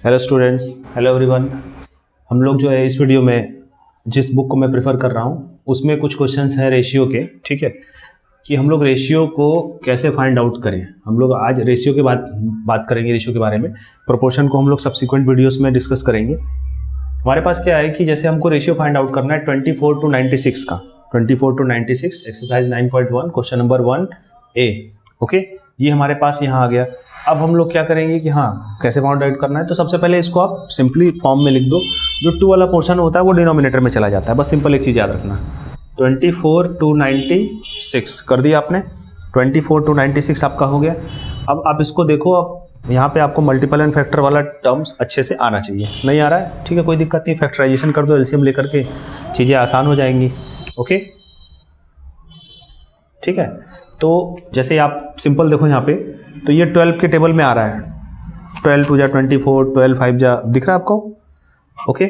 Hello students, hello everyone. हम लोग जो है इस वीडियो में जिस बुक को मैं प्रेफर कर रहा हूँ उसमें कुछ क्वेश्चंस हैं रेशियो के, ठीक है, कि हम लोग रेशियो को कैसे फाइंड आउट करें। हम लोग आज रेशियो के बात करेंगे, रेशियो के बारे में। प्रोपोर्शन को हम लोग सब्सिक्वेंट वीडियोस में डिस्कस करेंगे। हमारे पास क्या है कि जैसे हमको रेशियो फाइंड आउट करना है 24 to 96 का, 24 to 96 exercise 9.1 question number 1A। Okay, ये हमारे पास यहाँ आ गया। अब हम लोग क्या करेंगे कि हाँ कैसे फाइंड आउट करना है, तो सबसे पहले इसको आप सिंपली फॉर्म में लिख दो। जो 2 वाला पोर्शन होता है वो डिनोमिनेटर में चला जाता है। बस सिंपल एक चीज़ याद रखना, 24 to 96 कर दिया आपने। 24 to 96 आपका हो गया। अब आप इसको देखो, अब यहाँ पे आपको मल्टीपल एंड फैक्टर वाला टर्म्स अच्छे से आना चाहिए। नहीं आ रहा है, ठीक है, कोई दिक्कत नहीं, फैक्टराइजेशन कर दो, एलसीएम लेकर के चीज़ें आसान हो जाएंगी। ओके, ठीक है। तो जैसे आप सिंपल देखो यहाँ पे, तो ये 12 के टेबल में आ रहा है। 12 2 जा 24, 12 5 जा, दिख रहा है आपको? ओके,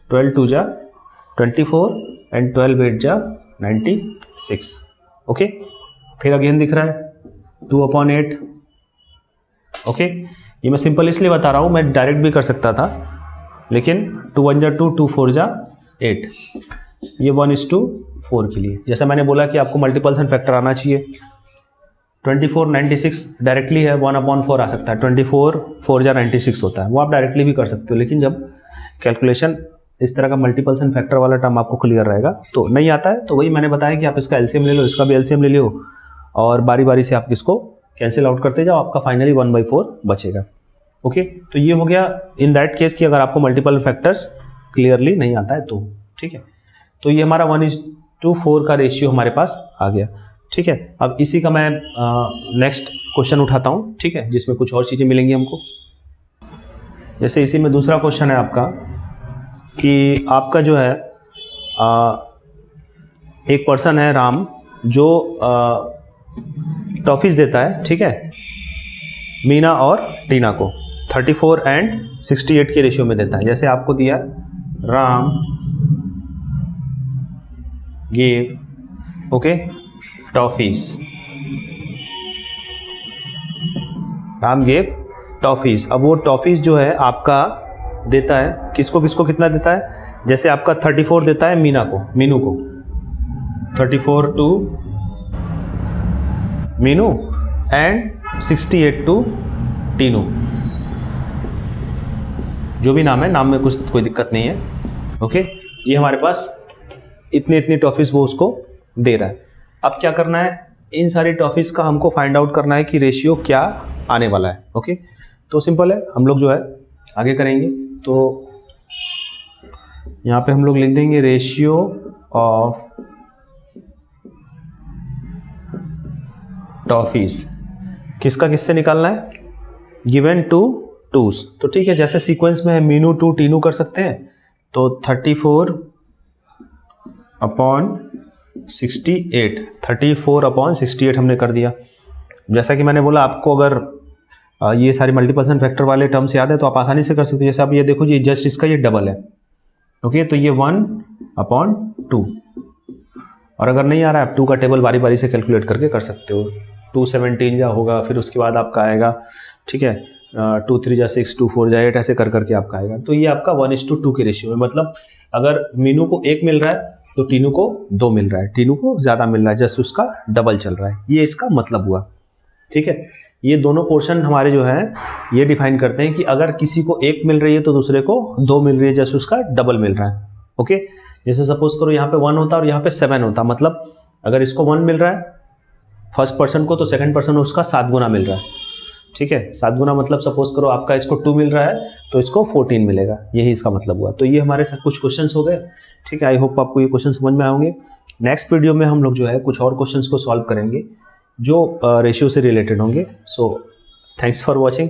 12 2 जा 24 एंड 12 8 जा 96। ओके, फिर अगेन दिख रहा है 2/8। ओके, ये मैं सिंपल इसलिए बता रहा हूँ, मैं डायरेक्ट भी कर सकता था, लेकिन 2 1 जा 2, 2 4 जा 8, ये 1:4 के लिए। जैसा मैंने बोला कि आपको मल्टीपल्स एंड फैक्टर आना चाहिए। 24 96 डायरेक्टली है, 1/4 आ सकता है। 24 4 जा 96 होता है, वो आप डायरेक्टली भी कर सकते हो, लेकिन जब कैलकुलेशन इस तरह का मल्टीपल्स एंड फैक्टर वाला टर्म आपको क्लियर रहेगा तो नहीं आता है, तो वही मैंने बताया कि आप इसका एलसीएम ले लो, इसका भी एलसीएम ले लो, और बारी बारी से आप इसको कैंसिल आउट करते जाओ, आपका फाइनली 1/4 बचेगा। ओके, तो ये हो गया इन दैट केस कि अगर आपको मल्टीपल फैक्टर्स क्लियरली नहीं आता है तो, ठीक है। तो ये हमारा 1:4 का रेशियो हमारे पास आ गया, ठीक है। अब इसी का मैं नेक्स्ट क्वेश्चन उठाता हूँ, ठीक है, जिसमें कुछ और चीज़ें मिलेंगी हमको। जैसे इसी में दूसरा क्वेश्चन है आपका कि आपका जो है एक पर्सन है राम, जो टॉफीज देता है, ठीक है, मीना और टीना को 34 एंड 68 के रेशियो में देता है। जैसे आपको दिया Ram give, okay, toffees, Ram give toffees. अब वो टॉफीज जो है आपका देता है किसको किसको कितना देता है। जैसे आपका 34 देता है मीनू को 34 to Meenu and 68 to Tinu. जो भी नाम है, नाम में कुछ कोई दिक्कत नहीं है। ओके, ये हमारे पास इतनी टॉफीज वो उसको दे रहा है। अब क्या करना है, इन सारी टॉफीज का हमको फाइंड आउट करना है कि रेशियो क्या आने वाला है। ओके, तो सिंपल है, हम लोग जो है आगे करेंगे। तो यहाँ पे हम लोग लिख देंगे रेशियो ऑफ टॉफीज। किसका किससे निकालना है, गिवन टू टूस। तो ठीक है, जैसे सीक्वेंस में है मीनू टू टीनू कर सकते हैं, तो 34/68 हमने कर दिया। जैसा कि मैंने बोला, आपको अगर ये सारी मल्टीपल्स एंड फैक्टर वाले टर्म्स याद है तो आप आसानी से कर सकते हो। जैसे आप ये देखो, ये जस्ट इसका ये डबल है। ओके, तो ये 1/2, और अगर नहीं आ रहा है आप 2 का टेबल बारी बारी से कैलकुलेट करके कर सकते हो। 217 जा होगा, फिर उसके बाद आपका आएगा, ठीक है, 2 3 जा 6, 2 4 जा 8, ऐसे कर करके आपका आएगा। तो ये आपका 1:2 के रेशियो में, मतलब अगर मीनू को 1 मिल रहा है तो टीनू को 2 मिल रहा है, टीनू को ज़्यादा मिल रहा है, जस्ट उसका डबल चल रहा है। ये इसका मतलब हुआ, ठीक है। ये दोनों पोर्शन हमारे जो है ये डिफाइन करते हैं कि अगर किसी को 1 मिल रही है तो दूसरे को 2 मिल रही है, जस्ट उसका डबल मिल रहा है। ओके, जैसे सपोज करो यहाँ पे 1 होता और यहाँ पे 7 होता, मतलब अगर इसको 1 मिल रहा है फर्स्ट पर्सन को, तो सेकंड पर्सन उसका 7 गुना मिल रहा है, ठीक है। 7 गुना मतलब सपोज करो आपका इसको 2 मिल रहा है तो इसको 14 मिलेगा, यही इसका मतलब हुआ। तो ये हमारे साथ कुछ क्वेश्चंस हो गए, ठीक है। आई होप आपको ये क्वेश्चन समझ में आएंगे। नेक्स्ट वीडियो में हम लोग जो है कुछ और क्वेश्चंस को सॉल्व करेंगे जो रेशियो से रिलेटेड होंगे। So thanks for watching.